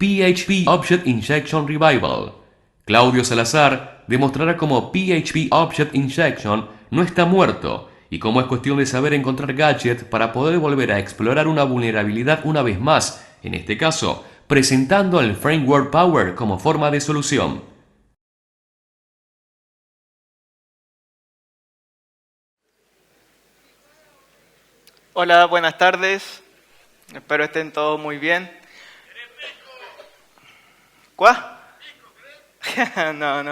PHP Object Injection Revival. Claudio Salazar demostrará cómo PHP Object Injection no está muerto y cómo es cuestión de saber encontrar gadgets para poder volver a explorar una vulnerabilidad una vez más, en este caso, presentando el Framework Power como forma de solución. Hola, buenas tardes. Espero estén todos muy bien. ¿Cuá? No.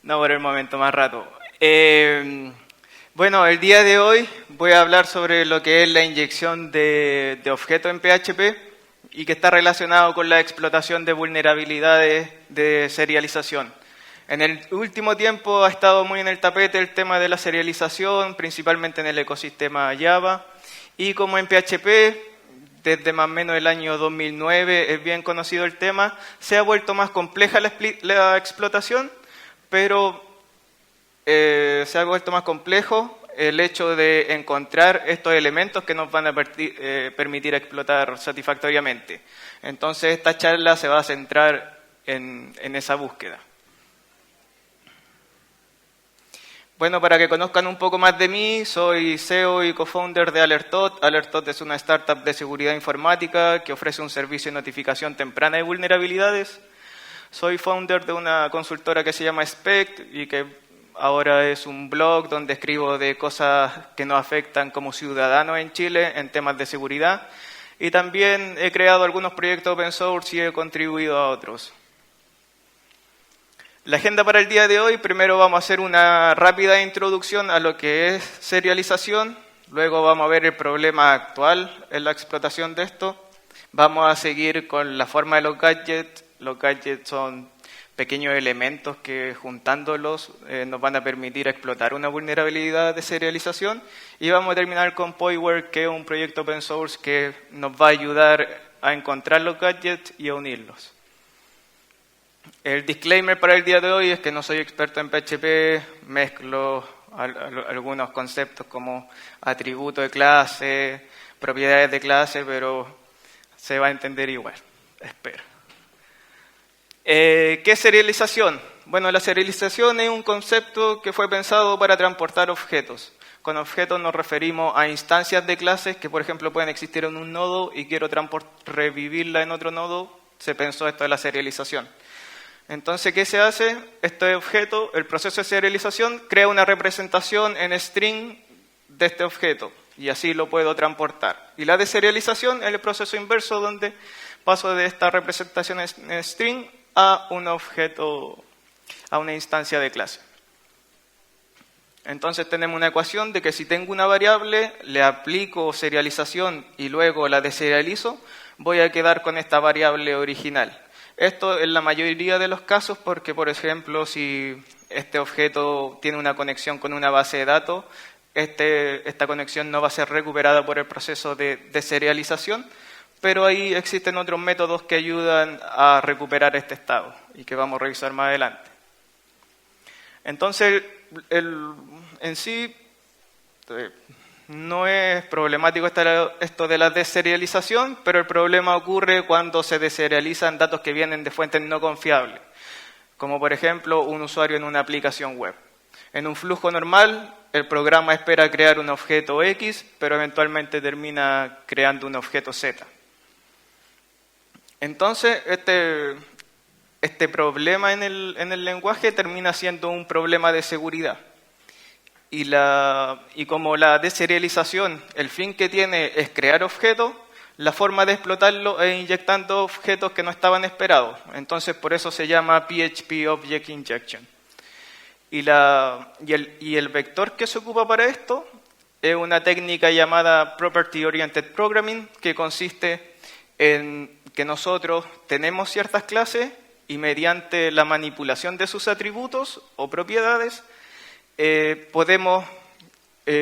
No por el momento, más rato. Bueno, el día de hoy voy a hablar sobre lo que es la inyección de objetos en PHP y que está relacionado con la explotación de vulnerabilidades de serialización. En el último tiempo ha estado muy en el tapete el tema de la serialización, principalmente en el ecosistema Java, y como en PHP, desde más o menos el año 2009 es bien conocido el tema, se ha vuelto más compleja la explotación, pero se ha vuelto más complejo el hecho de encontrar estos elementos que nos van a permitir explotar satisfactoriamente. Entonces esta charla se va a centrar en esa búsqueda. Bueno, para que conozcan un poco más de mí, soy CEO y co-founder de Alertot. Alertot es una startup de seguridad informática que ofrece un servicio de notificación temprana de vulnerabilidades. Soy founder de una consultora que se llama Spect y que ahora es un blog donde escribo de cosas que nos afectan como ciudadanos en Chile en temas de seguridad. Y también he creado algunos proyectos open source y he contribuido a otros. La agenda para el día de hoy, primero vamos a hacer una rápida introducción a lo que es serialización, luego vamos a ver el problema actual en la explotación de esto, vamos a seguir con la forma de los gadgets son pequeños elementos que juntándolos nos van a permitir explotar una vulnerabilidad de serialización y vamos a terminar con Poiware, que es un proyecto open source que nos va a ayudar a encontrar los gadgets y a unirlos. El disclaimer para el día de hoy es que no soy experto en PHP, mezclo algunos conceptos como atributo de clase, propiedades de clase, pero se va a entender igual, espero. ¿Qué es serialización? Bueno, la serialización es un concepto que fue pensado para transportar objetos. Con objetos nos referimos a instancias de clases que, por ejemplo, pueden existir en un nodo y quiero revivirla en otro nodo, se pensó esto de la serialización. Entonces, ¿qué se hace? Este objeto, el proceso de serialización, crea una representación en string de este objeto y así lo puedo transportar. Y la deserialización es el proceso inverso donde paso de esta representación en string a un objeto, a una instancia de clase. Entonces tenemos una ecuación de que si tengo una variable, le aplico serialización y luego la deserializo, voy a quedar con esta variable original. Esto en la mayoría de los casos porque, por ejemplo, si este objeto tiene una conexión con una base de datos, esta conexión no va a ser recuperada por el proceso de serialización, pero ahí existen otros métodos que ayudan a recuperar este estado y que vamos a revisar más adelante. Entonces, en sí, no es problemático esto de la deserialización, pero el problema ocurre cuando se deserializan datos que vienen de fuentes no confiables, como por ejemplo un usuario en una aplicación web. En un flujo normal, el programa espera crear un objeto X, pero eventualmente termina creando un objeto Z. Entonces, este problema en el lenguaje termina siendo un problema de seguridad. Y como la deserialización, el fin que tiene es crear objetos, la forma de explotarlo es inyectando objetos que no estaban esperados. Entonces, por eso se llama PHP Object Injection. Y el vector que se ocupa para esto es una técnica llamada Property Oriented Programming, que consiste en que nosotros tenemos ciertas clases y mediante la manipulación de sus atributos o propiedades, podemos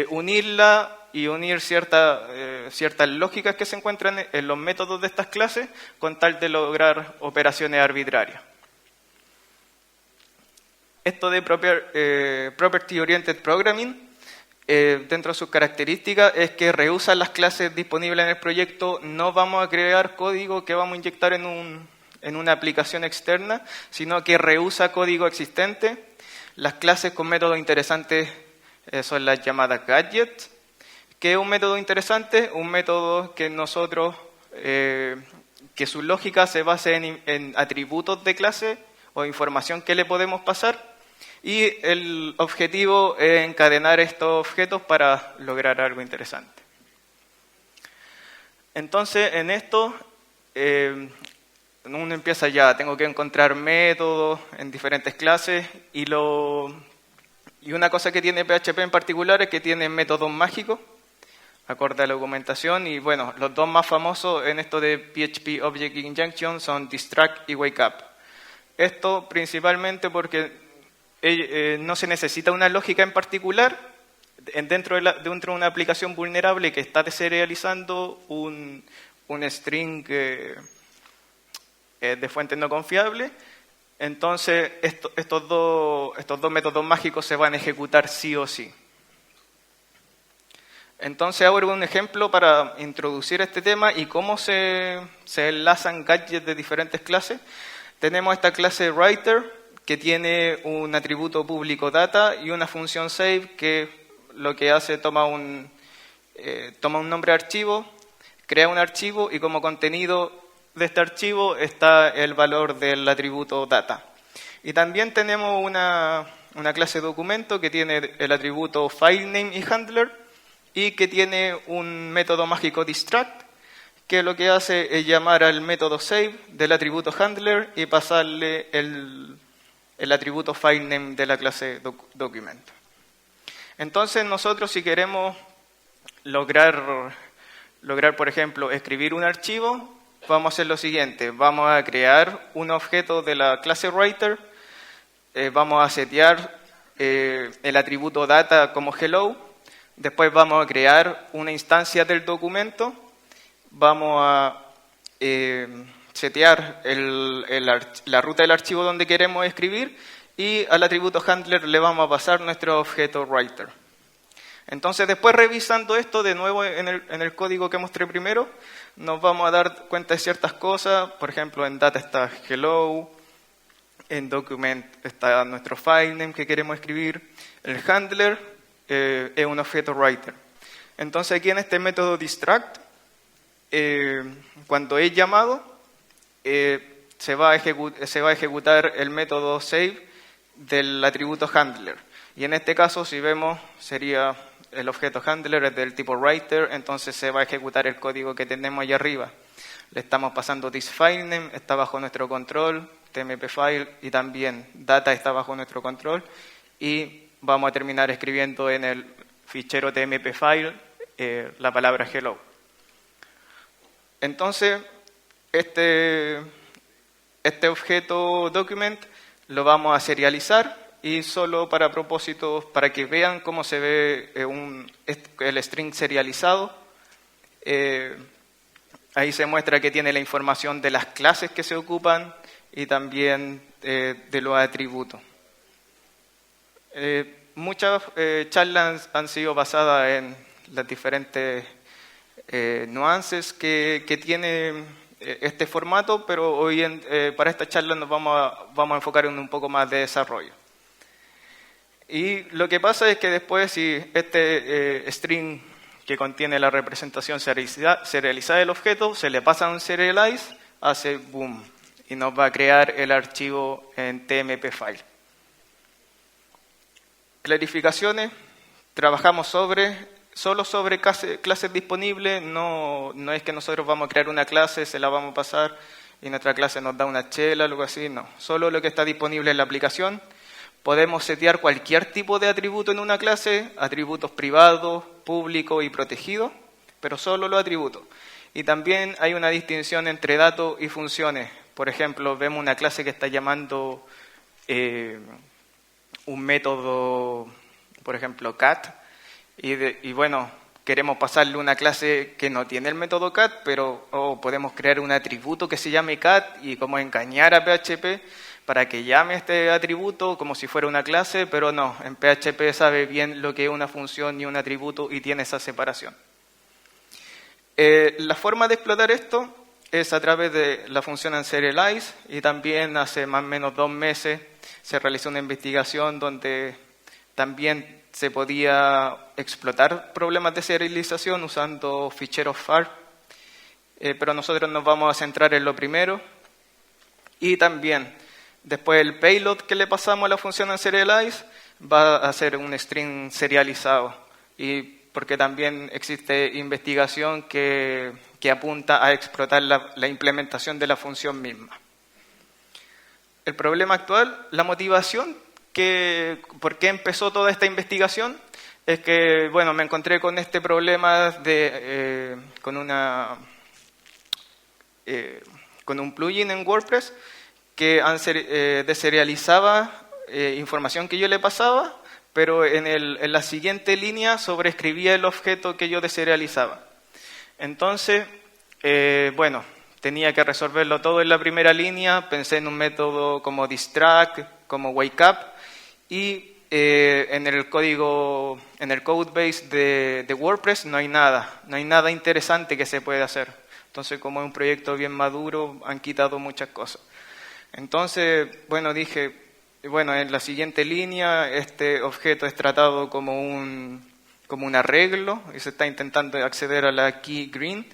unirla y unir ciertas lógicas que se encuentran en los métodos de estas clases con tal de lograr operaciones arbitrarias. Esto de Property Oriented Programming dentro de sus características es que reusa las clases disponibles en el proyecto. No vamos a crear código que vamos a inyectar en una aplicación externa, sino que reusa código existente. Las clases con métodos interesantes son las llamadas gadgets. ¿Qué es un método interesante? Un método que nosotros, que su lógica se base en atributos de clase o información que le podemos pasar, y el objetivo es encadenar estos objetos para lograr algo interesante. Entonces, en esto, uno empieza ya, tengo que encontrar métodos en diferentes clases, y una cosa que tiene PHP en particular es que tiene métodos mágicos, acorde a la documentación, y bueno, los dos más famosos en esto de PHP Object Injection son distract y wake up. Esto principalmente porque no se necesita una lógica en particular dentro de una aplicación vulnerable que está deserializando un string de fuente no confiable. Entonces, estos dos métodos mágicos se van a ejecutar sí o sí. Entonces, ahora un ejemplo para introducir este tema y cómo se enlazan gadgets de diferentes clases. Tenemos esta clase writer, que tiene un atributo público data y una función save, que lo que hace toma un nombre de archivo, crea un archivo, y como contenido de este archivo está el valor del atributo data. Y también tenemos una clase documento que tiene el atributo filename y handler, y que tiene un método mágico distract, que lo que hace es llamar al método save del atributo handler y pasarle el atributo filename de la clase document. Entonces nosotros, si queremos lograr, por ejemplo, escribir un archivo, vamos a hacer lo siguiente. Vamos a crear un objeto de la clase writer, vamos a setear el atributo data como hello. Después vamos a crear una instancia del documento, vamos a setear la ruta del archivo donde queremos escribir, y al atributo handler le vamos a pasar nuestro objeto writer. Entonces, después, revisando esto de nuevo en el código que mostré primero, nos vamos a dar cuenta de ciertas cosas. Por ejemplo, en data está hello, en document está nuestro filename que queremos escribir, el handler es un objeto writer. Entonces, aquí en este método distract, cuando es llamado, se va a ejecutar el método save del atributo handler. Y en este caso, si vemos, sería el objeto handler es del tipo writer, entonces se va a ejecutar el código que tenemos allá arriba. Le estamos pasando this filename, está bajo nuestro control, tmp file, y también data está bajo nuestro control, y vamos a terminar escribiendo en el fichero tmp file la palabra hello. Entonces, este objeto document lo vamos a serializar, y solo para propósitos, para que vean cómo se ve el string serializado, ahí se muestra que tiene la información de las clases que se ocupan y también de los atributos. Muchas charlas han sido basadas en las diferentes nuances que tiene este formato, pero hoy para esta charla nos vamos a enfocar en un poco más de desarrollo. Y lo que pasa es que después, si este string que contiene la representación serializada del objeto se le pasa a un serialize, hace boom y nos va a crear el archivo en tmp file. Clarificaciones: trabajamos solo sobre clases disponibles. No es que nosotros vamos a crear una clase, se la vamos a pasar y nuestra clase nos da una chela o algo así. No, solo lo que está disponible en la aplicación. Podemos setear cualquier tipo de atributo en una clase, atributos privados, públicos y protegidos, pero solo los atributos. Y también hay una distinción entre datos y funciones. Por ejemplo, vemos una clase que está llamando un método, por ejemplo, cat, y bueno, queremos pasarle una clase que no tiene el método cat, pero podemos crear un atributo que se llame cat y como engañar a PHP, para que llame este atributo como si fuera una clase, pero no, en PHP sabe bien lo que es una función y un atributo y tiene esa separación. La forma de explotar esto es a través de la función unserialize, y también hace más o menos 2 meses se realizó una investigación donde también se podía explotar problemas de serialización usando ficheros FAR, pero nosotros nos vamos a centrar en lo primero. Y también, después el payload que le pasamos a la función unserialize va a ser un string serializado, y porque también existe investigación que apunta a explotar la implementación de la función misma. El problema actual, la motivación, por qué empezó toda esta investigación, es que, bueno, me encontré con este problema con un plugin en WordPress que deserializaba información que yo le pasaba, pero en la siguiente línea sobreescribía el objeto que yo deserializaba. Entonces, bueno, tenía que resolverlo todo en la primera línea. Pensé en un método como distract, como wakeup, y en el codebase de WordPress no hay nada interesante que se pueda hacer. Entonces, como es un proyecto bien maduro, han quitado muchas cosas. Entonces, bueno, dije, bueno, en la siguiente línea este objeto es tratado como un arreglo y se está intentando acceder a la key green.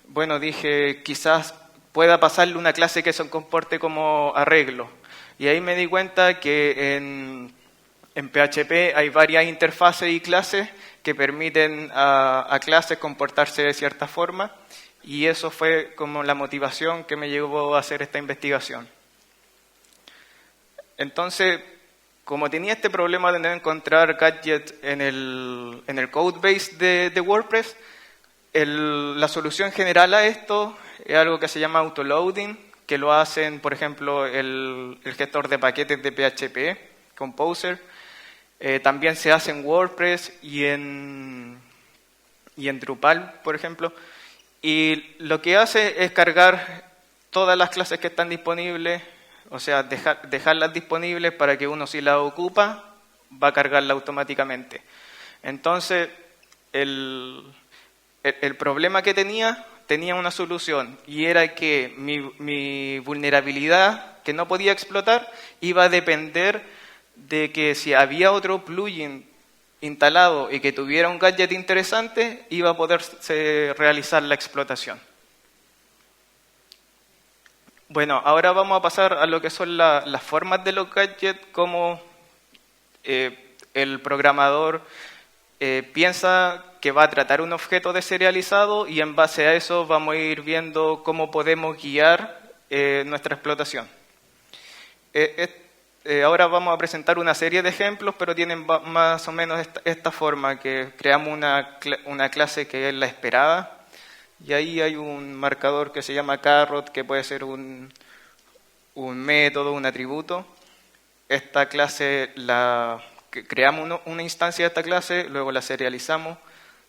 Bueno, dije, quizás pueda pasarle una clase que se comporte como arreglo. Y ahí me di cuenta que en PHP hay varias interfaces y clases que permiten a clases comportarse de cierta forma, y eso fue como la motivación que me llevó a hacer esta investigación. Entonces, como tenía este problema de no encontrar gadgets en el codebase de WordPress, la solución general a esto es algo que se llama autoloading, que lo hacen, por ejemplo, el gestor de paquetes de PHP, Composer. También se hace en WordPress y en Drupal, por ejemplo. Y lo que hace es cargar todas las clases que están disponibles, o sea, dejarlas disponibles para que uno, si las ocupa, va a cargarla automáticamente. Entonces, el problema que tenía una solución, y era que mi vulnerabilidad que no podía explotar iba a depender de que si había otro plugin instalado y que tuviera un gadget interesante, iba a poderse realizar la explotación. Bueno, ahora vamos a pasar a lo que son las formas de los gadgets, cómo el programador piensa que va a tratar un objeto deserializado, y en base a eso vamos a ir viendo cómo podemos guiar nuestra explotación. Ahora vamos a presentar una serie de ejemplos, pero tienen más o menos esta forma, que creamos una clase que es la esperada, y ahí hay un marcador que se llama carrot, que puede ser un método, un atributo. Esta clase creamos una instancia de esta clase, luego la serializamos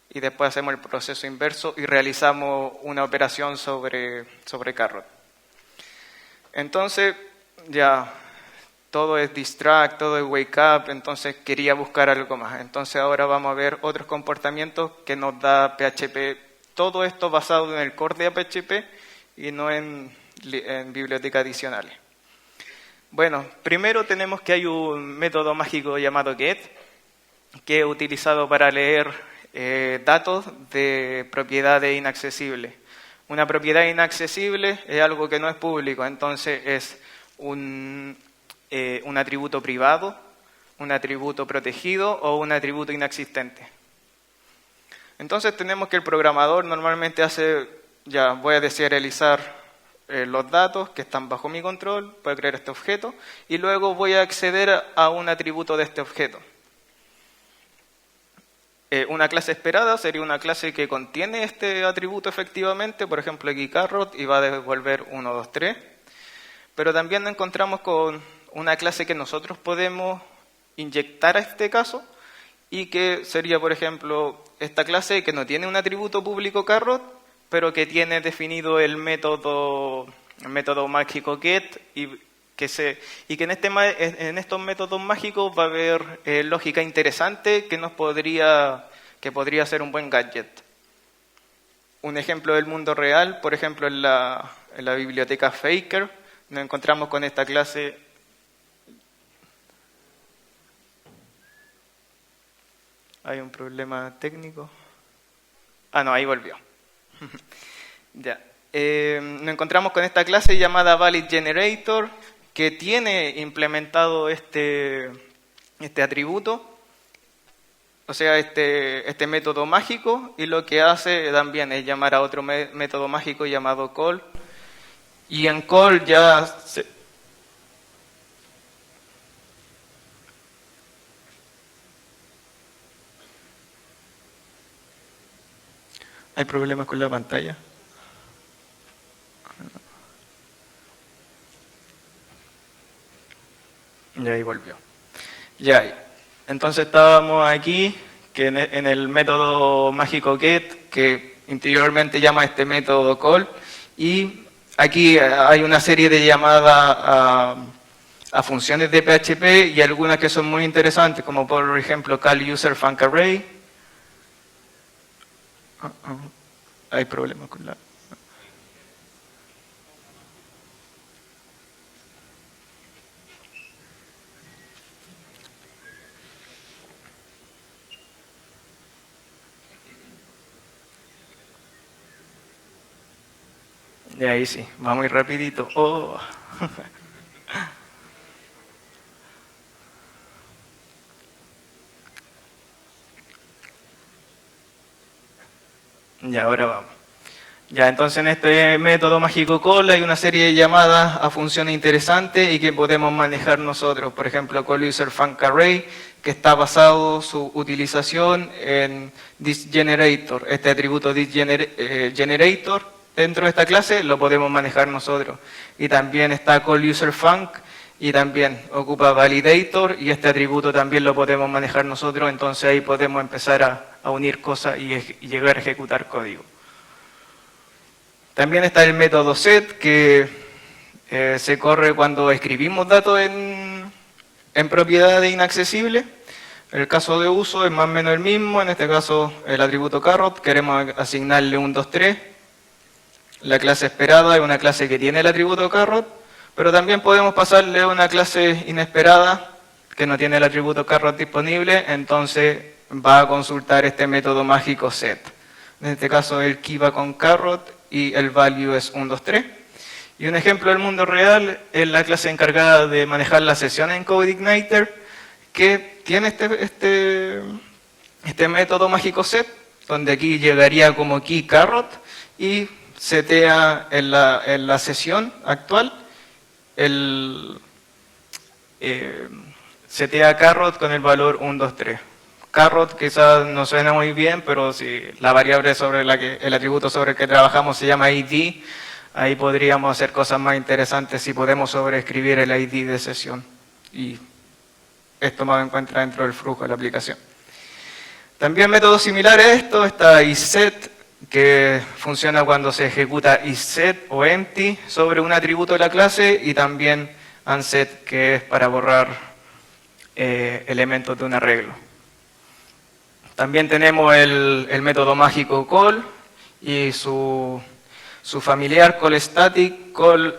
y después hacemos el proceso inverso y realizamos una operación sobre carrot. Entonces, ya todo es distract, todo es wake up, entonces quería buscar algo más. Entonces ahora vamos a ver otros comportamientos que nos da PHP. Todo esto basado en el core de PHP y no en bibliotecas adicionales. Bueno, primero tenemos que hay un método mágico llamado get, que es utilizado para leer datos de propiedades inaccesibles. Una propiedad inaccesible es algo que no es público, entonces es un atributo privado, un atributo protegido o un atributo inexistente. Entonces tenemos que el programador normalmente voy a deserializar los datos que están bajo mi control, voy a crear este objeto y luego voy a acceder a un atributo de este objeto. Una clase esperada sería una clase que contiene este atributo efectivamente, por ejemplo xcarrot, y va a devolver 1, 2, 3. Pero también nos encontramos con una clase que nosotros podemos inyectar a este caso, y que sería, por ejemplo, esta clase que no tiene un atributo público carrot, pero que tiene definido el método mágico get, y y que en estos métodos mágicos va a haber lógica interesante que podría ser un buen gadget. Un ejemplo del mundo real, por ejemplo, en la biblioteca Faker, nos encontramos con esta clase. Hay un problema técnico. No, ahí volvió. Ya. Nos encontramos con esta clase llamada Valid Generator, que tiene implementado este atributo, o sea, este método mágico, y lo que hace también es llamar a otro método mágico llamado call. Y en call ya ¿Hay problemas con la pantalla? Ya ahí volvió. Ya, entonces estábamos aquí, que en el método mágico get, que interiormente llama este método call, y aquí hay una serie de llamadas a funciones de PHP y algunas que son muy interesantes, como por ejemplo call user func array. Hay problemas con la... Y ahí sí, va muy rapidito. Oh. Ya, ahora vamos. Ya, entonces en este método mágico call hay una serie de llamadas a funciones interesantes y que podemos manejar nosotros. Por ejemplo, call user func array, que está basado su utilización en thisGenerator. Este atributo thisGenerator dentro de esta clase lo podemos manejar nosotros. Y también está call user func y también ocupa validator y este atributo también lo podemos manejar nosotros. Entonces ahí podemos empezar a unir cosas y llegar a ejecutar código. También está el método set, que se corre cuando escribimos datos en propiedades inaccesibles. El caso de uso es más o menos el mismo. En este caso, el atributo carrot, queremos asignarle un 2.3. La clase esperada es una clase que tiene el atributo carrot, pero también podemos pasarle una clase inesperada que no tiene el atributo carrot disponible, entonces va a consultar este método mágico set. En este caso, el key va con carrot y el value es 123. Y un ejemplo del mundo real es la clase encargada de manejar la sesión en CodeIgniter, que tiene este método mágico set, donde aquí llegaría como key carrot y setea en la sesión actual setea carrot con el valor 123. Carrot quizás no suena muy bien, pero si la variable sobre el atributo sobre el que trabajamos se llama ID, ahí podríamos hacer cosas más interesantes si podemos sobreescribir el ID de sesión. Y esto más se encuentra dentro del flujo de la aplicación. También métodos similares a esto está isEt, que funciona cuando se ejecuta isEt o empty sobre un atributo de la clase, y también unset, que es para borrar elementos de un arreglo. También tenemos el método mágico call y su familiar call static. Call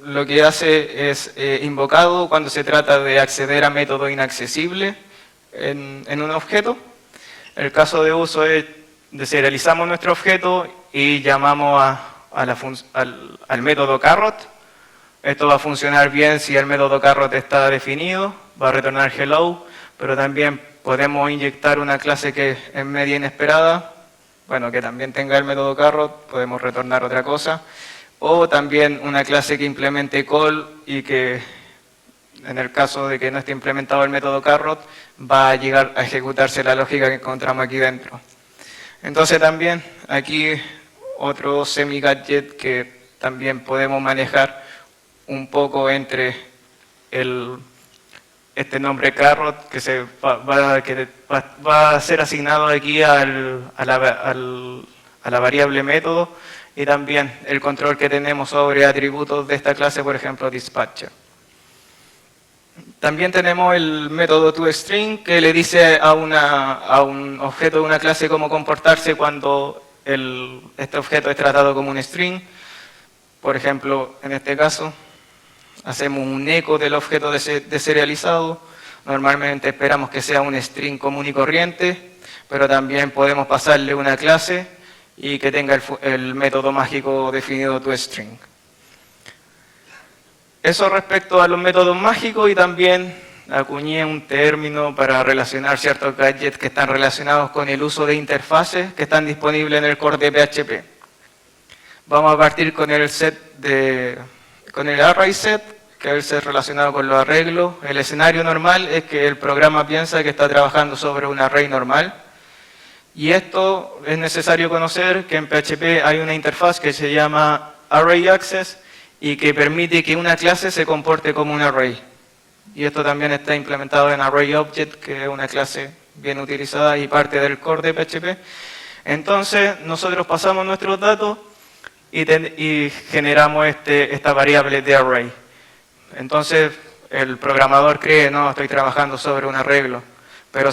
lo que hace es invocado cuando se trata de acceder a método inaccesible en un objeto. El caso de uso es deserializamos nuestro objeto y llamamos al método carrot. Esto va a funcionar bien si el método carrot está definido, va a retornar hello, pero también podemos inyectar una clase que es media inesperada, bueno, que también tenga el método carrot, podemos retornar otra cosa, o también una clase que implemente call y que en el caso de que no esté implementado el método carrot, va a llegar a ejecutarse la lógica que encontramos aquí dentro. Entonces también aquí otro semi-gadget que también podemos manejar un poco entre este nombre carrot que va a ser asignado aquí a la variable método, y también el control que tenemos sobre atributos de esta clase, por ejemplo dispatcher. También tenemos el método toString que le dice a un objeto de una clase cómo comportarse cuando este objeto es tratado como un string. Por ejemplo, en este caso, hacemos un eco del objeto deserializado. Normalmente esperamos que sea un string común y corriente, pero también podemos pasarle una clase y que tenga el método mágico definido toString. Eso respecto a los métodos mágicos, y también acuñé un término para relacionar ciertos gadgets que están relacionados con el uso de interfaces que están disponibles en el core de PHP. Vamos a partir con el array set, que es el set relacionado con los arreglos. El escenario normal es que el programa piensa que está trabajando sobre un array normal. Y esto es necesario conocer que en PHP hay una interfaz que se llama ArrayAccess y que permite que una clase se comporte como un array. Y esto también está implementado en ArrayObject, que es una clase bien utilizada y parte del core de PHP. Entonces, nosotros pasamos nuestros datos y generamos esta variable de array. Entonces, el programador cree, no, estoy trabajando sobre un arreglo, pero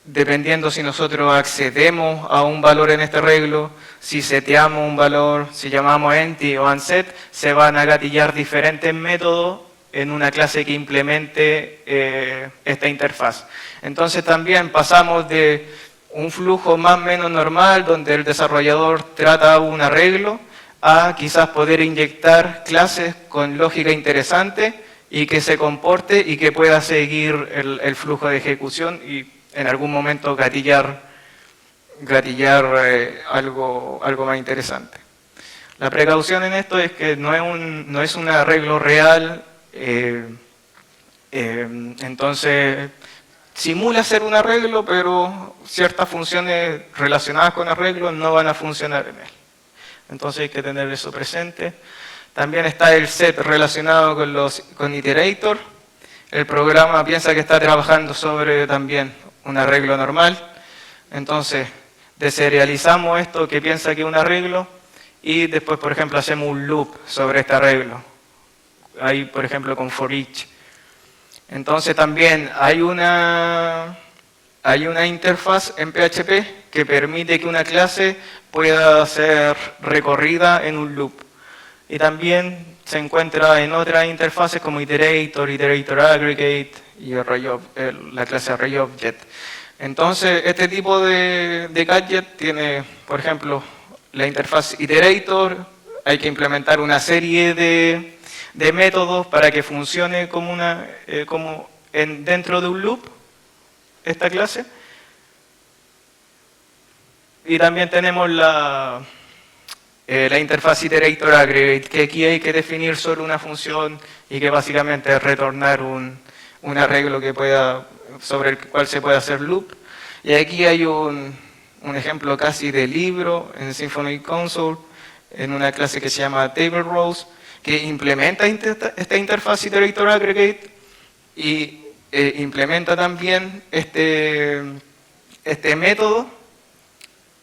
dependiendo si nosotros accedemos a un valor en este arreglo, si seteamos un valor, si llamamos empty o unset, se van a gatillar diferentes métodos en una clase que implemente esta interfaz. Entonces también pasamos de un flujo más o menos normal, donde el desarrollador trata un arreglo, a quizás poder inyectar clases con lógica interesante y que se comporte y que pueda seguir el flujo de ejecución y en algún momento gatillar algo más interesante. La precaución en esto es que no es un arreglo real, entonces simula ser un arreglo, pero ciertas funciones relacionadas con arreglos no van a funcionar en él. Entonces hay que tener eso presente. También está el set relacionado con iterator. El programa piensa que está trabajando sobre también un arreglo normal. Entonces deserializamos esto que piensa que es un arreglo y después, por ejemplo, hacemos un loop sobre este arreglo. Ahí, por ejemplo, con for each. Entonces también hay una interfaz en PHP que permite que una clase pueda ser recorrida en un loop. Y también se encuentra en otras interfaces como iterator, iterator aggregate y la clase ArrayObject. Entonces, este tipo de gadget tiene, por ejemplo, la interfaz iterator. Hay que implementar una serie de métodos para que funcione dentro de un loop esta clase. Y también tenemos la interfaz iterator aggregate, que aquí hay que definir solo una función y que básicamente es retornar un arreglo sobre el cual se puede hacer loop. Y aquí hay un ejemplo casi de libro en Symfony Console, en una clase que se llama TableRows, que implementa esta interfaz iterator aggregate y implementa también este método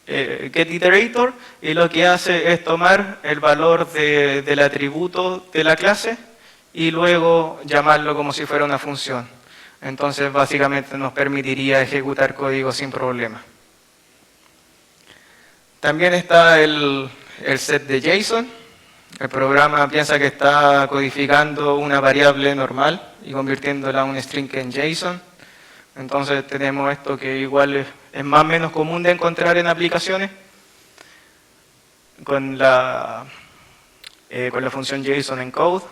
getIterator, y lo que hace es tomar el valor del atributo de la clase y luego llamarlo como si fuera una función. Entonces básicamente nos permitiría ejecutar código sin problema. También está el set de JSON. El programa piensa que está codificando una variable normal y convirtiéndola a un string en JSON. Entonces tenemos esto que igual es más o menos común de encontrar en aplicaciones con la función JSON encode.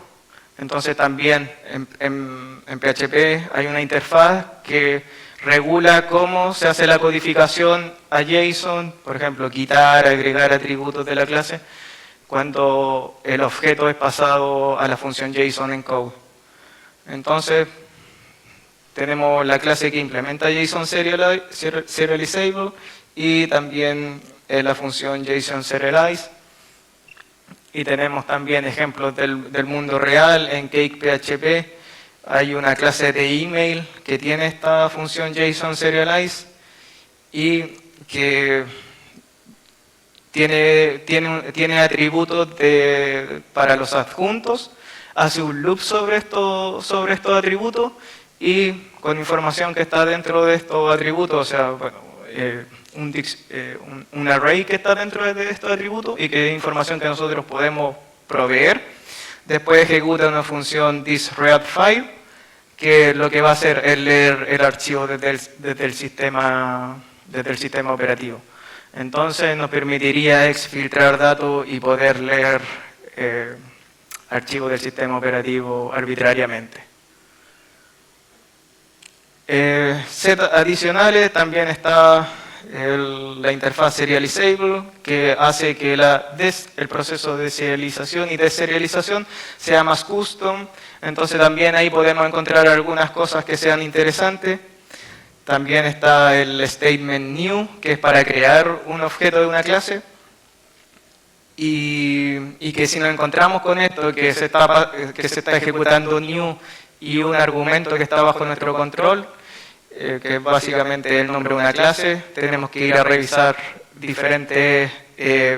Entonces también en PHP hay una interfaz que regula cómo se hace la codificación a JSON, por ejemplo, quitar, agregar atributos de la clase, cuando el objeto es pasado a la función JSON encode. Entonces tenemos la clase que implementa JSON serializable y también la función JSON serialize. Y tenemos también ejemplos del mundo real. En Cake PHP hay una clase de email que tiene esta función JSON serialize y que tiene atributos para los adjuntos. hace un loop sobre estos atributos y con información que está dentro de estos atributos, o sea, bueno, un array que está dentro de estos atributos y que es información que nosotros podemos proveer. Después ejecuta una función thisReadFile, que lo que va a hacer es leer el archivo desde el sistema operativo. Entonces nos permitiría exfiltrar datos y poder leer archivos del sistema operativo arbitrariamente. Sets adicionales, también está la interfaz serializable, que hace que el proceso de serialización y deserialización sea más custom. Entonces también ahí podemos encontrar algunas cosas que sean interesantes. También está el statement new, que es para crear un objeto de una clase. Y que si nos encontramos con esto, que se está ejecutando new y un argumento que está bajo nuestro control, que es básicamente el nombre de una clase, tenemos que ir a revisar diferentes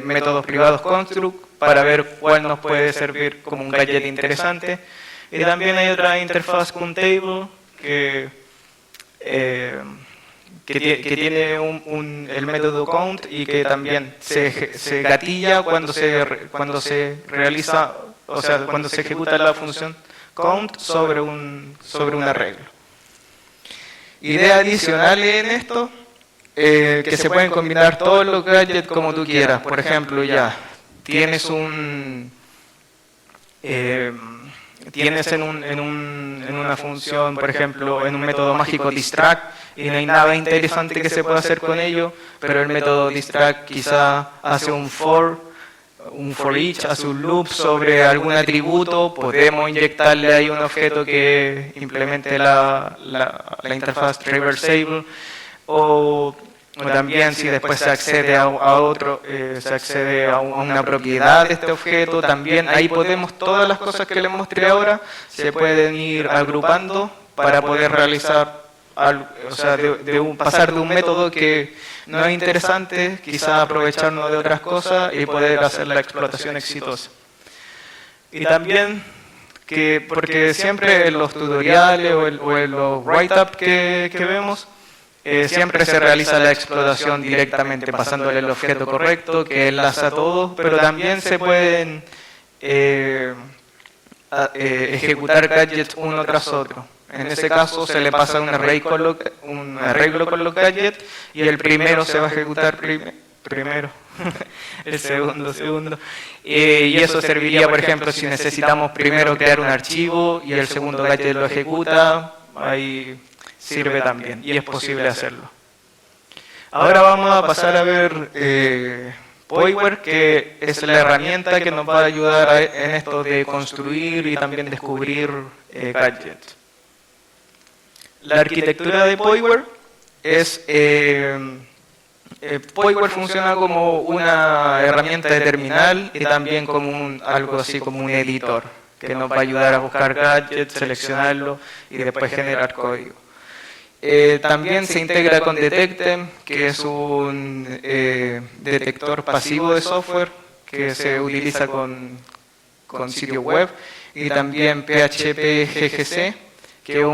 métodos privados construct para ver cuál nos puede servir como un gadget interesante. Y también hay otra interfaz con table que tiene el método count y que también se gatilla cuando se realiza, o sea, cuando se ejecuta la función count sobre un arreglo. Ideas adicionales en esto, que se pueden combinar todos los gadgets como tú quieras. Por ejemplo, ya tienes tienes en una función, por ejemplo, en un método mágico distract, y no hay nada interesante que se pueda hacer con ello, pero el método distract quizá hace un for each, hace un loop sobre algún atributo. Podemos inyectarle ahí un objeto que implemente la interfaz traversable, o también si después se accede a una propiedad de este objeto, también ahí podemos, todas las cosas que les mostré ahora se pueden ir agrupando para poder realizar algo, o sea, pasar de un método que no es interesante, quizás aprovecharnos de otras cosas y poder hacer la explotación exitosa. Y también porque siempre en los tutoriales o en los write-up que vemos, siempre se realiza la explotación directamente pasándole el objeto correcto que enlaza a todos, pero también se pueden ejecutar gadgets uno tras otro. En ese caso se le pasa un arreglo con los gadgets y el primero se va a ejecutar primero, el segundo. Y eso serviría, por ejemplo, si necesitamos primero crear un archivo y el segundo gadget lo ejecuta, ahí sirve también y es posible hacerlo. Ahora vamos a pasar a ver Poiware, que es la herramienta que nos va a ayudar en esto de construir y también descubrir gadgets. La arquitectura de Poiware es... Poiware funciona como una herramienta de terminal y también como algo así como un editor que nos va a ayudar a buscar gadgets, seleccionarlo y después generar código. También se integra con Detectem, que es un detector pasivo de software que se utiliza con sitios web, y también PHP GGC, que es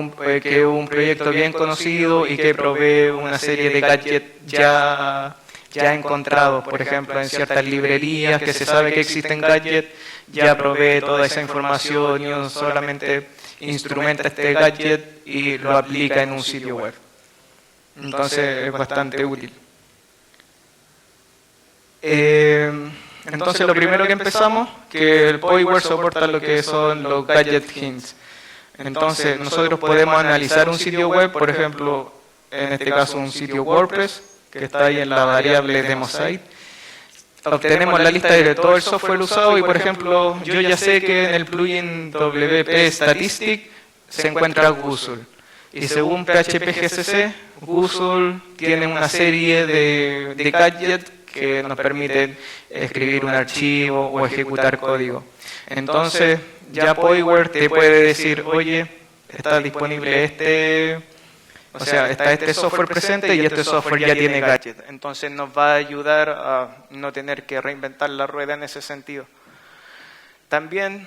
un proyecto bien conocido y que provee una serie de gadgets ya encontrados. Por ejemplo, en ciertas librerías que se sabe que existen gadgets, ya provee toda esa información y uno solamente instrumenta este gadget y lo aplica en un sitio web. Entonces es bastante útil. Entonces lo primero que empezamos, que el Poiware soporta lo que son los gadget hints. Entonces nosotros podemos analizar un sitio web, por ejemplo, en este caso un sitio WordPress, que está ahí en la variable DemoSite. Obtenemos la lista de todo el software usado y, por ejemplo, yo ya sé que en el plugin WP Statistic se encuentra Gustle. Y según PHP GCC, Gustle tiene una serie de gadgets que nos permiten escribir un archivo o ejecutar código. Entonces, ya Poiware te puede decir, oye, está disponible está este software presente y este software ya tiene gadget. Entonces nos va a ayudar a no tener que reinventar la rueda en ese sentido. También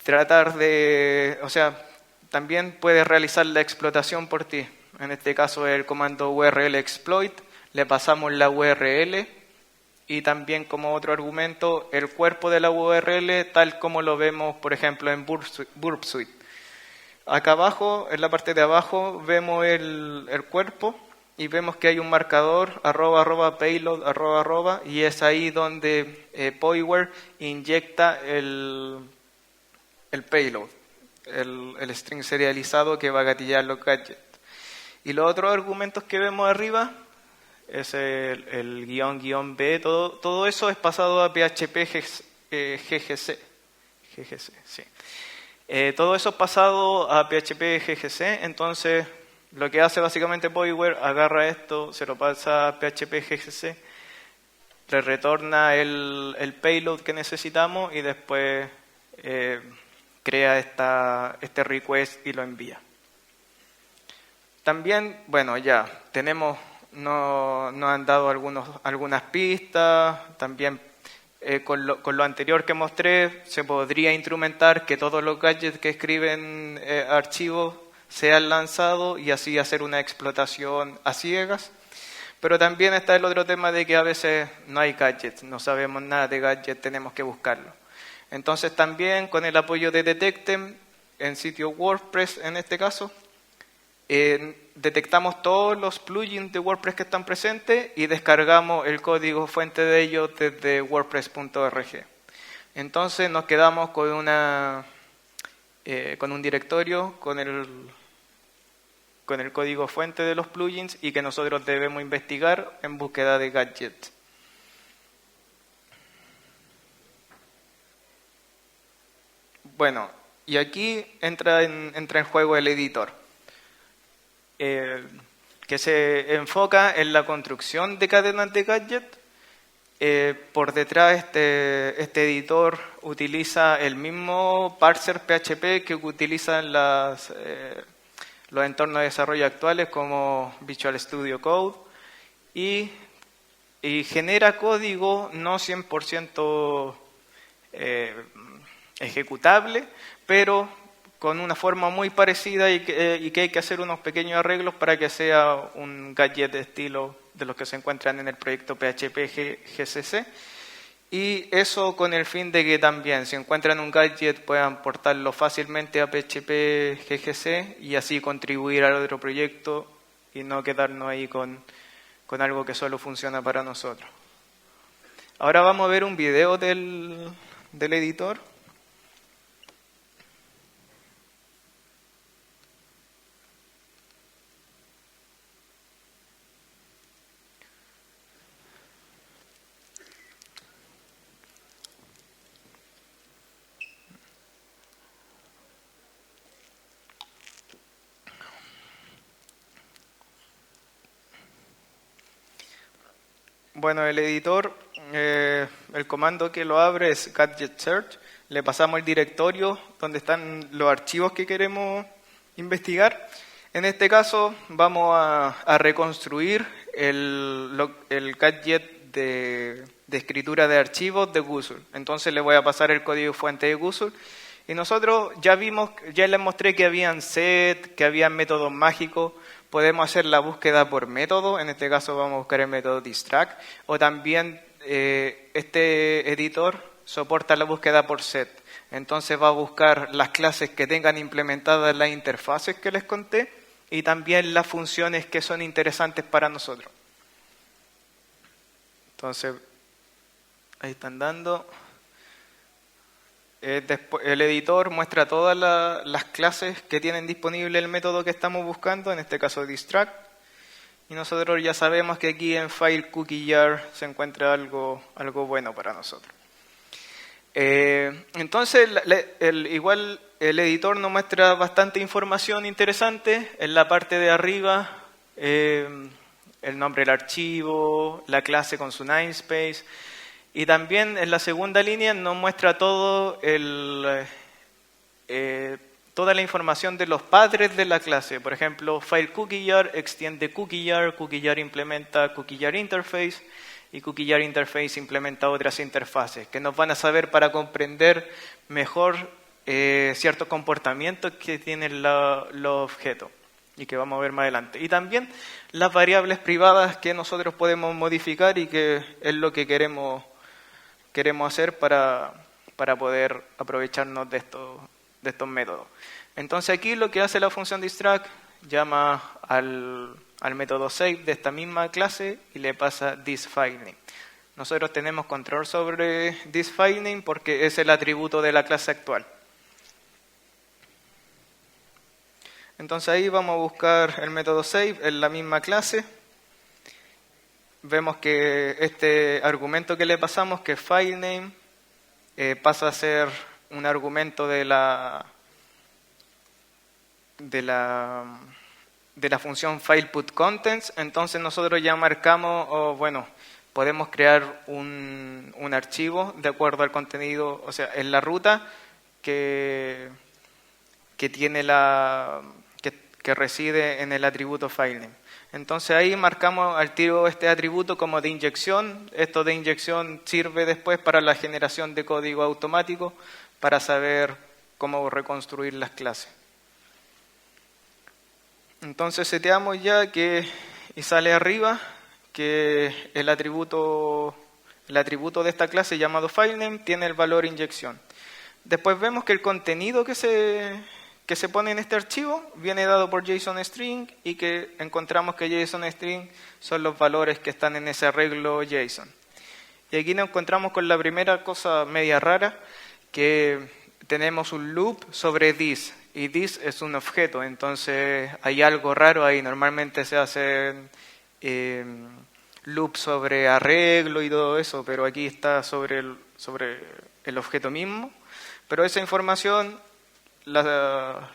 tratar de, o sea, también puedes realizar la explotación por ti. En este caso el comando URL exploit, le pasamos la URL y también como otro argumento el cuerpo de la URL tal como lo vemos por ejemplo en Burp Suite. Acá abajo, en la parte de abajo, vemos el cuerpo y vemos que hay un marcador @payload y es ahí donde Powyware inyecta el payload, el string serializado que va a gatillar los gadgets. Y los otros argumentos que vemos arriba es el guión B, todo eso es pasado a PHP GGC. Sí. Todo eso es pasado a PHP GGC, entonces lo que hace básicamente Powyware, agarra esto, se lo pasa a PHP GGC, le retorna el payload que necesitamos y después crea este request y lo envía. También, bueno, ya tenemos, nos han dado algunas pistas, también con lo anterior que mostré se podría instrumentar que todos los gadgets que escriben archivos sean lanzados y así hacer una explotación a ciegas. Pero también está el otro tema de que a veces no hay gadgets, no sabemos nada de gadgets, tenemos que buscarlo. Entonces también con el apoyo de Detectem, en sitio WordPress en este caso, detectamos todos los plugins de WordPress que están presentes y descargamos el código fuente de ellos desde wordpress.org. Entonces nos quedamos con un directorio con el código fuente de los plugins y que nosotros debemos investigar en búsqueda de gadgets. Bueno, y aquí entra en juego el editor, que se enfoca en la construcción de cadenas de gadget. Por detrás este editor utiliza el mismo parser PHP que utilizan los entornos de desarrollo actuales como Visual Studio Code y genera código no 100% ejecutable, pero con una forma muy parecida y que hay que hacer unos pequeños arreglos para que sea un gadget de estilo de los que se encuentran en el proyecto PHP GCC. Y eso con el fin de que también, si encuentran un gadget, puedan portarlo fácilmente a PHP GCC y así contribuir al otro proyecto y no quedarnos ahí con algo que solo funciona para nosotros. Ahora vamos a ver un video del editor. Bueno, el editor, el comando que lo abre es gadget search. Le pasamos el directorio donde están los archivos que queremos investigar. En este caso vamos a reconstruir el gadget de escritura de archivos de Gustle. Entonces le voy a pasar el código fuente de Gustle. Y nosotros ya les mostré que habían set, que habían métodos mágicos. Podemos hacer la búsqueda por método, en este caso vamos a buscar el método distract, o también este editor soporta la búsqueda por set. Entonces va a buscar las clases que tengan implementadas las interfaces que les conté y también las funciones que son interesantes para nosotros. Entonces, ahí están dando. El editor muestra todas las clases que tienen disponible el método que estamos buscando, en este caso distract, y nosotros ya sabemos que aquí en file cookie jar se encuentra algo bueno para nosotros. Entonces, igual el editor nos muestra bastante información interesante. En la parte de arriba, el nombre del archivo, la clase con su namespace. Y también en la segunda línea nos muestra toda la información de los padres de la clase. Por ejemplo, file cookie jar extiende cookie jar implementa cookie jar interface y cookie jar interface implementa otras interfaces que nos van a saber para comprender mejor ciertos comportamientos que tienen los objetos y que vamos a ver más adelante. Y también las variables privadas que nosotros podemos modificar y que es lo que queremos hacer para poder aprovecharnos de estos métodos. Entonces aquí lo que hace la función distract, llama al método save de esta misma clase y le pasa thisFileName. Nosotros tenemos control sobre thisFileName porque es el atributo de la clase actual. Entonces ahí vamos a buscar el método save en la misma clase. Vemos que este argumento que le pasamos, que es filename, pasa a ser un argumento de la función filePutContents. Entonces nosotros ya marcamos, podemos crear un archivo de acuerdo al contenido, o sea, en la ruta que tiene que reside en el atributo filename. Entonces ahí marcamos al tiro este atributo como de inyección. Esto de inyección sirve después para la generación de código automático para saber cómo reconstruir las clases. Entonces seteamos ya y sale arriba que el atributo de esta clase llamado filename tiene el valor inyección. Después vemos que el contenido que se pone en este archivo viene dado por JSON String y que encontramos que JSON String son los valores que están en ese arreglo JSON. Y aquí nos encontramos con la primera cosa media rara, que tenemos un loop sobre this, y this es un objeto, entonces hay algo raro ahí. Normalmente se hacen loops sobre arreglo y todo eso, pero aquí está sobre el objeto mismo. Pero esa información la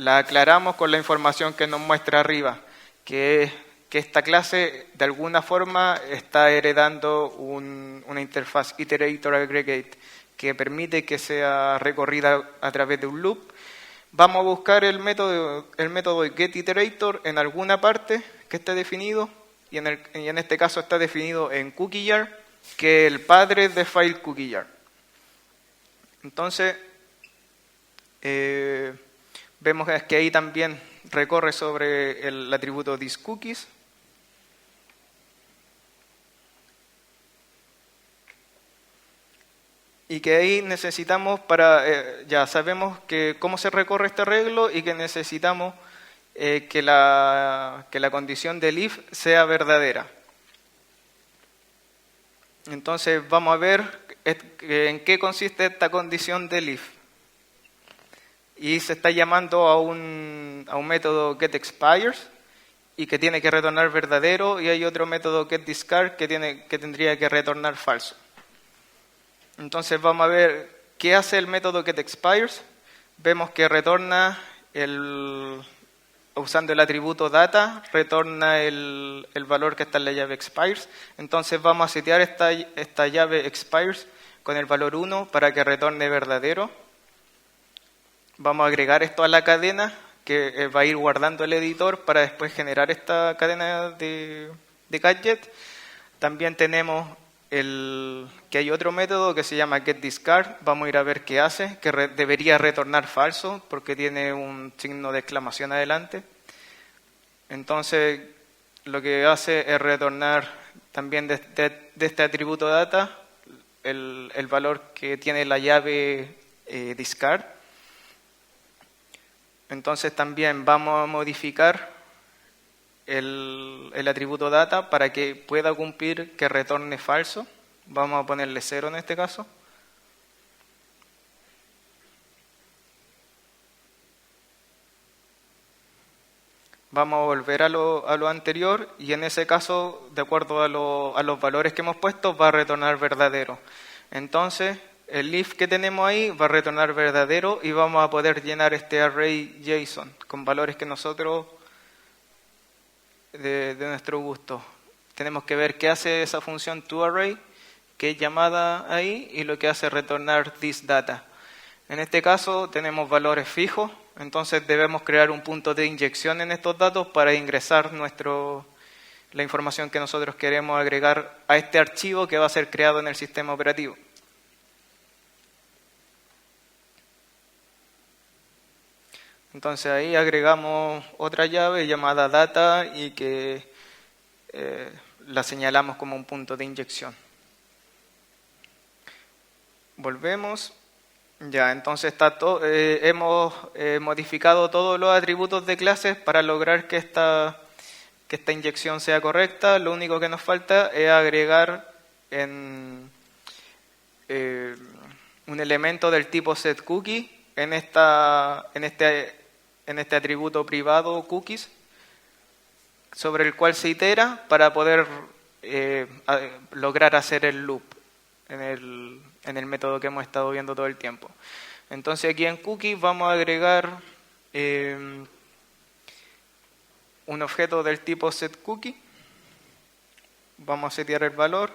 aclaramos con la información que nos muestra arriba, que esta clase de alguna forma está heredando una interfaz iterator aggregate que permite que sea recorrida a través de un loop. Vamos a buscar el método getIterator en alguna parte que esté definido, y en este caso está definido en CookieJar, que es el padre de FileCookieJar. Entonces vemos que ahí también recorre sobre el atributo thisCookies. Y que ahí necesitamos ya sabemos cómo se recorre este arreglo y que necesitamos que la condición del if sea verdadera. Entonces vamos a ver en qué consiste esta condición del if. Y se está llamando a un método getExpires y que tiene que retornar verdadero, y hay otro método getDiscard que tendría que retornar falso. Entonces vamos a ver qué hace el método getExpires. Vemos que retorna usando el atributo data, retorna el valor que está en la llave expires. Entonces vamos a setear esta llave expires con el valor 1 para que retorne verdadero. Vamos a agregar esto a la cadena que va a ir guardando el editor para después generar esta cadena de gadget. También tenemos que hay otro método que se llama getDiscard. Vamos a ir a ver qué hace, que debería retornar falso porque tiene un signo de exclamación adelante. Entonces lo que hace es retornar también de este atributo data el valor que tiene la llave discard. Entonces también vamos a modificar el atributo data para que pueda cumplir que retorne falso. Vamos a ponerle 0 en este caso. Vamos a volver a lo anterior y en ese caso, de acuerdo a los valores que hemos puesto, va a retornar verdadero. Entonces, el if que tenemos ahí va a retornar verdadero y vamos a poder llenar este array JSON con valores que nosotros, de nuestro gusto. Tenemos que ver qué hace esa función toArray, que es llamada ahí, y lo que hace es retornar thisData. En este caso tenemos valores fijos, entonces debemos crear un punto de inyección en estos datos para ingresar la información que nosotros queremos agregar a este archivo que va a ser creado en el sistema operativo. Entonces ahí agregamos otra llave llamada data y que la señalamos como un punto de inyección. Volvemos. Ya, entonces hemos modificado todos los atributos de clases para lograr que esta inyección sea correcta. Lo único que nos falta es agregar un elemento del tipo setCookie en este atributo privado cookies, sobre el cual se itera para poder lograr hacer el loop en el método que hemos estado viendo todo el tiempo. Entonces aquí en cookies vamos a agregar un objeto del tipo setCookie. Vamos a setear el valor.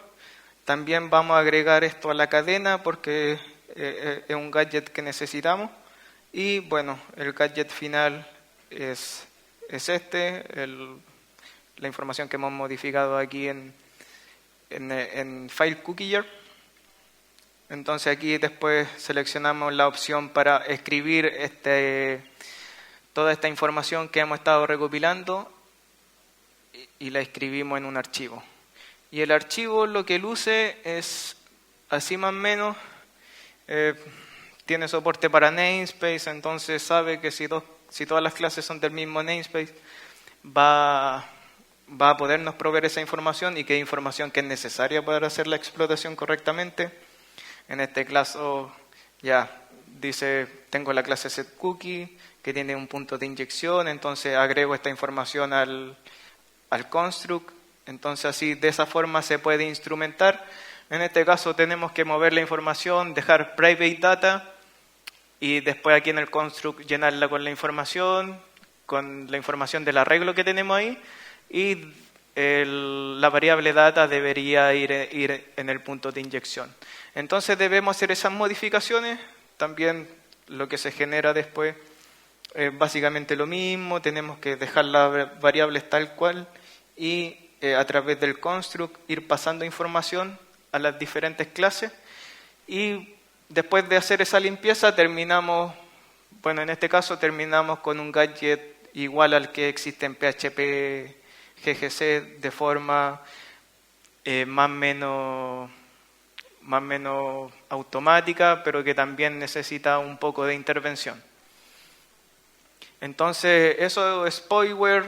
También vamos a agregar esto a la cadena porque es un gadget que necesitamos. Y bueno, el gadget final es la información que hemos modificado aquí en File Cookier. Entonces aquí después seleccionamos la opción para escribir toda esta información que hemos estado recopilando y la escribimos en un archivo. Y el archivo lo que luce es así más o menos. Tiene soporte para namespace, entonces sabe que si todas las clases son del mismo namespace, va a podernos proveer esa información y que es información que es necesaria para hacer la explotación correctamente. En este caso ya dice, tengo la clase setCookie que tiene un punto de inyección, entonces agrego esta información al construct, entonces así de esa forma se puede instrumentar. En este caso tenemos que mover la información, dejar private data y después aquí en el construct llenarla con la información del arreglo que tenemos ahí, y la variable data debería ir en el punto de inyección. Entonces debemos hacer esas modificaciones. También lo que se genera después es básicamente lo mismo. Tenemos que dejar las variables tal cual y a través del construct ir pasando información a las diferentes clases. Y después de hacer esa limpieza terminamos, en este caso terminamos con un gadget igual al que existe en PHP GGC de forma más o menos automática, pero que también necesita un poco de intervención. Entonces, eso es Spoilware.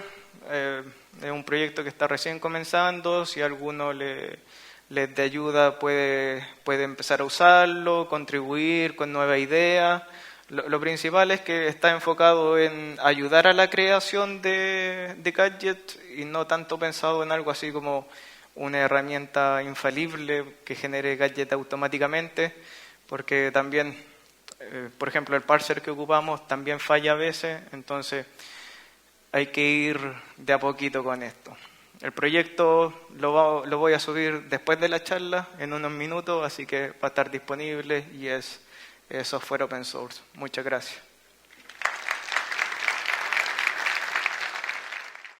Es un proyecto que está recién comenzando. Si alguno les de ayuda puede empezar a usarlo, contribuir con nuevas ideas. Lo principal es que está enfocado en ayudar a la creación de gadgets y no tanto pensado en algo así como una herramienta infalible que genere gadgets automáticamente, porque también, por ejemplo, el parser que ocupamos también falla a veces, entonces hay que ir de a poquito con esto. El proyecto lo voy a subir después de la charla, en unos minutos, así que va a estar disponible y es software open source. Muchas gracias.